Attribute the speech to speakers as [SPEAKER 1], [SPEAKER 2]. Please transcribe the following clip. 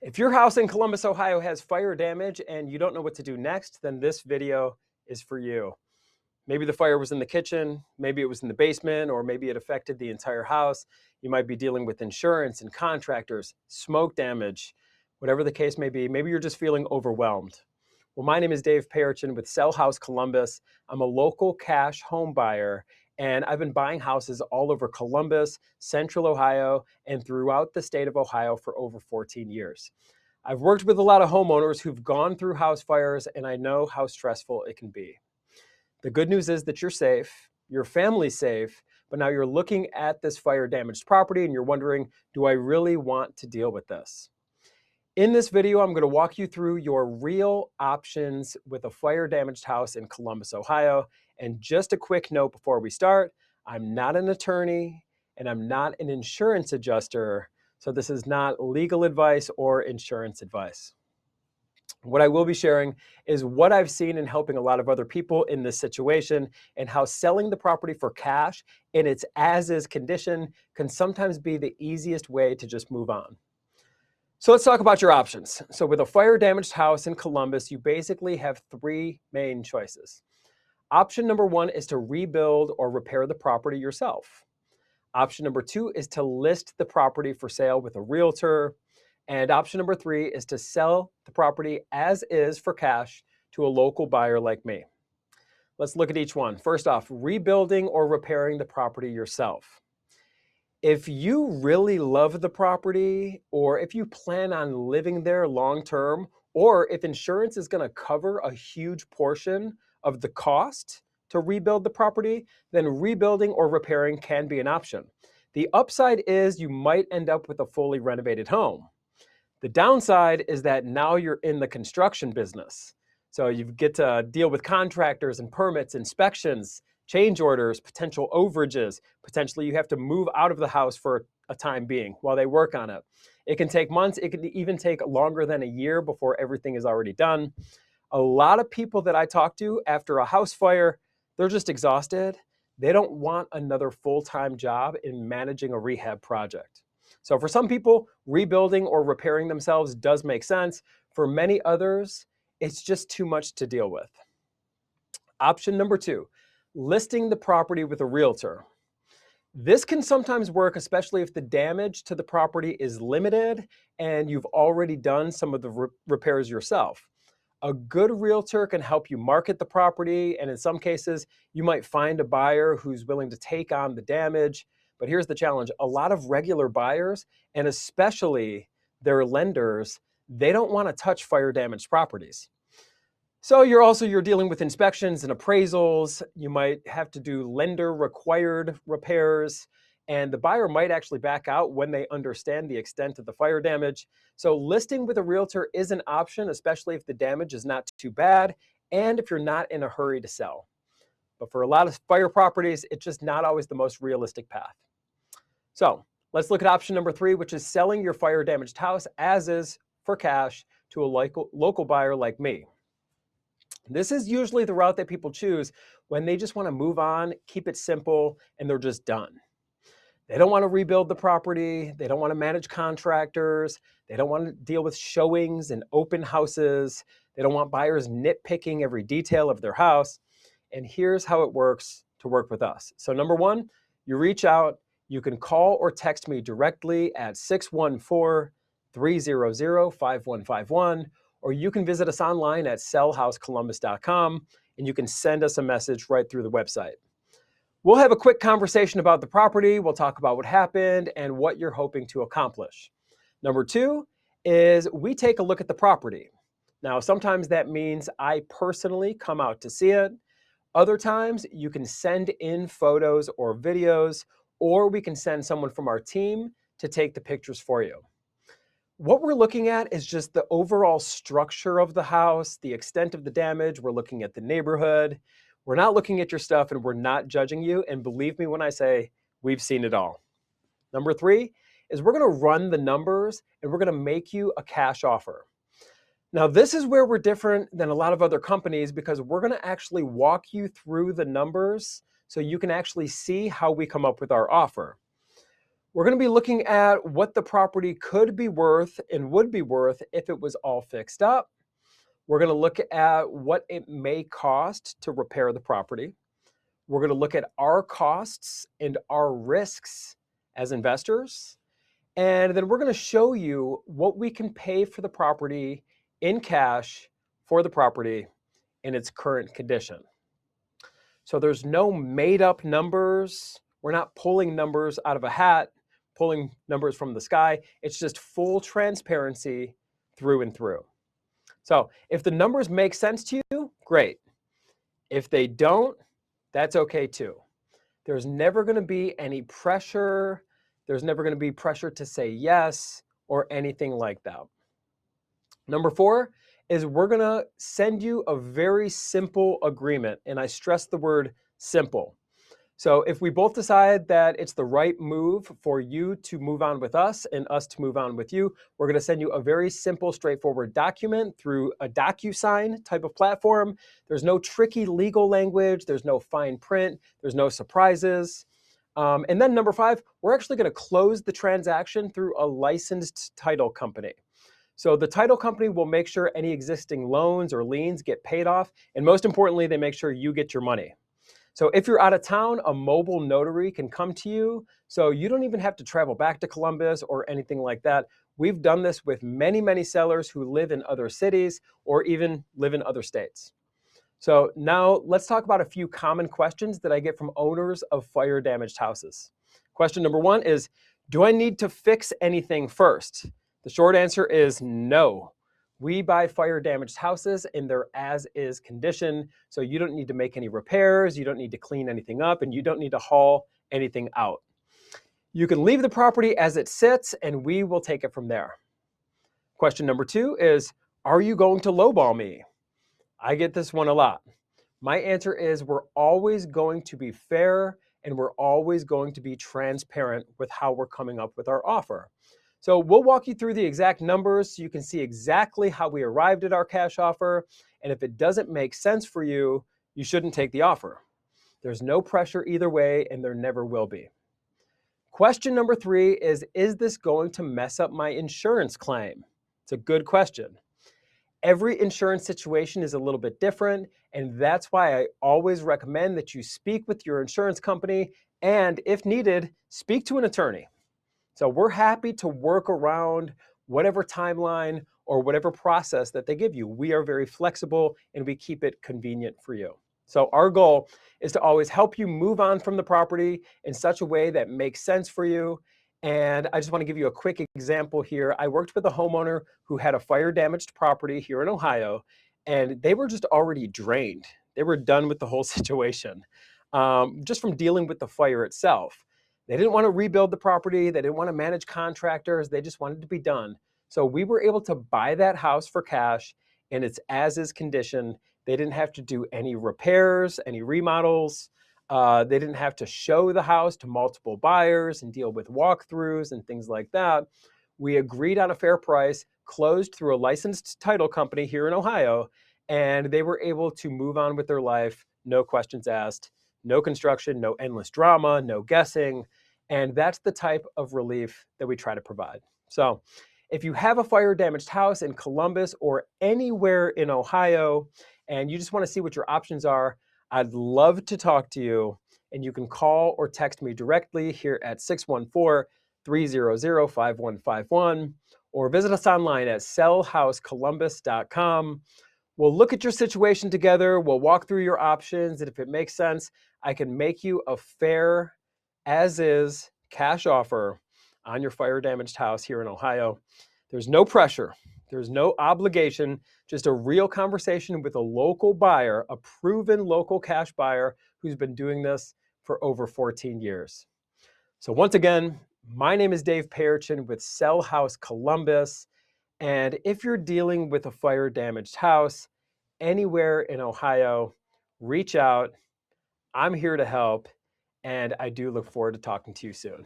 [SPEAKER 1] If your house in Columbus, Ohio has fire damage and you don't know what to do next, then this video is for you. Maybe the fire was in the kitchen, maybe it was in the basement, or maybe it affected the entire house. You might be dealing with insurance and contractors, smoke damage, whatever the case may be. Maybe you're just feeling overwhelmed. Well, my name is Dave Payerchin with Sell House Columbus. I'm a local cash home buyer, and I've been buying houses all over Columbus, Central Ohio, and throughout the state of Ohio for over 14 years. I've worked with a lot of homeowners who've gone through house fires, and I know how stressful it can be. The good news is that you're safe, your family's safe, but now you're looking at this fire damaged property and you're wondering, do I really want to deal with this? In this video, I'm going to walk you through your real options with a fire damaged house in Columbus, Ohio. And just a quick note before we start, I'm not an attorney and I'm not an insurance adjuster, so this is not legal advice or insurance advice. What I will be sharing is what I've seen in helping a lot of other people in this situation and how selling the property for cash in its as-is condition can sometimes be the easiest way to just move on. So let's talk about your options. So with a fire damaged house in Columbus, you basically have three main choices. Option number one is to rebuild or repair the property yourself. Option number two is to list the property for sale with a realtor. And option number three is to sell the property as is for cash to a local buyer like me. Let's look at each one. First off, rebuilding or repairing the property yourself. If you really love the property, or if you plan on living there long term, or if insurance is going to cover a huge portion of the cost to rebuild the property, then rebuilding or repairing can be an option. The upside is you might end up with a fully renovated home. The downside is that now you're in the construction business. So you get to deal with contractors and permits, inspections, change orders, potential overages. Potentially you have to move out of the house for a time being while they work on it. It can take months. It can even take longer than a year before everything is already done. A lot of people that I talk to after a house fire, they're just exhausted. They don't want another full-time job in managing a rehab project. So for some people, rebuilding or repairing themselves does make sense. For many others, it's just too much to deal with. Option number two, listing the property with a realtor. This can sometimes work, especially if the damage to the property is limited and you've already done some of the repairs yourself. A good realtor can help you market the property, and in some cases, you might find a buyer who's willing to take on the damage. But here's the challenge. A lot of regular buyers, and especially their lenders, they don't want to touch fire damaged properties. So you're dealing with inspections and appraisals. You might have to do lender required repairs, and the buyer might actually back out when they understand the extent of the fire damage. So listing with a realtor is an option, especially if the damage is not too bad and if you're not in a hurry to sell. But for a lot of fire properties, it's just not always the most realistic path. So let's look at option number three, which is selling your fire damaged house as is for cash to a local buyer like me. This is usually the route that people choose when they just want to move on, keep it simple, and they're just done. They don't want to rebuild the property. They don't want to manage contractors. They don't want to deal with showings and open houses. They don't want buyers nitpicking every detail of their house. And here's how it works to work with us. So number one, you reach out. You can call or text me directly at 614-300-5151, or you can visit us online at sellhousecolumbus.com, and you can send us a message right through the website. We'll have a quick conversation about the property. We'll talk about what happened and what you're hoping to accomplish. Number two is we take a look at the property. Now, sometimes that means I personally come out to see it. Other times you can send in photos or videos, or we can send someone from our team to take the pictures for you. What we're looking at is just the overall structure of the house, the extent of the damage. We're looking at the neighborhood. We're not looking at your stuff, and we're not judging you. And believe me when I say we've seen it all. Number three is we're going to run the numbers and we're going to make you a cash offer. Now, this is where we're different than a lot of other companies because we're going to actually walk you through the numbers so you can actually see how we come up with our offer. We're going to be looking at what the property could be worth and would be worth if it was all fixed up. We're going to look at what it may cost to repair the property. We're going to look at our costs and our risks as investors. And then we're going to show you what we can pay for the property in cash for the property in its current condition. So there's no made up numbers. We're not pulling numbers out of a hat, pulling numbers from the sky. It's just full transparency through and through. So if the numbers make sense to you, great. If they don't, that's okay too. There's never going to be any pressure. There's never going to be pressure to say yes or anything like that. Number 4 is we're going to send you a very simple agreement. And I stress the word simple. So if we both decide that it's the right move for you to move on with us and us to move on with you, we're going to send you a very simple, straightforward document through a DocuSign type of platform. There's no tricky legal language. There's no fine print. There's no surprises. And then number 5, we're actually going to close the transaction through a licensed title company. So the title company will make sure any existing loans or liens get paid off. And most importantly, they make sure you get your money. So if you're out of town, a mobile notary can come to you. So you don't even have to travel back to Columbus or anything like that. We've done this with many, many sellers who live in other cities or even live in other states. So now let's talk about a few common questions that I get from owners of fire damaged houses. Question number 1 is, do I need to fix anything first? The short answer is no. We buy fire damaged houses in their as-is condition, so you don't need to make any repairs, you don't need to clean anything up, and you don't need to haul anything out. You can leave the property as it sits, and we will take it from there. Question number 2 is, are you going to lowball me? I get this one a lot. My answer is we're always going to be fair, and we're always going to be transparent with how we're coming up with our offer. So we'll walk you through the exact numbers so you can see exactly how we arrived at our cash offer. And if it doesn't make sense for you, you shouldn't take the offer. There's no pressure either way, and there never will be. Question number 3 is this going to mess up my insurance claim? It's a good question. Every insurance situation is a little bit different, and that's why I always recommend that you speak with your insurance company and, if needed, speak to an attorney. So we're happy to work around whatever timeline or whatever process that they give you. We are very flexible and we keep it convenient for you. So our goal is to always help you move on from the property in such a way that makes sense for you. And I just want to give you a quick example here. I worked with a homeowner who had a fire damaged property here in Ohio, and they were just already drained. They were done with the whole situation, just from dealing with the fire itself. They didn't want to rebuild the property. They didn't want to manage contractors. They just wanted to be done. So we were able to buy that house for cash in its as-is condition. They didn't have to do any repairs, any remodels. They didn't have to show the house to multiple buyers and deal with walkthroughs and things like that. We agreed on a fair price, closed through a licensed title company here in Ohio, and they were able to move on with their life, no questions asked, no construction, no endless drama, no guessing. And that's the type of relief that we try to provide. So if you have a fire damaged house in Columbus or anywhere in Ohio, and you just want to see what your options are, I'd love to talk to you. And you can call or text me directly here at 614-300-5151, or visit us online at sellhousecolumbus.com. We'll look at your situation together. We'll walk through your options. And if it makes sense, I can make you a fair, as-is cash offer on your fire damaged house here in Ohio. There's no pressure. There's no obligation, just a real conversation with a local buyer, a proven local cash buyer who's been doing this for over 14 years. So once again, my name is Dave Payerchin with Sell House Columbus. And if you're dealing with a fire damaged house anywhere in Ohio, reach out. I'm here to help, and I do look forward to talking to you soon.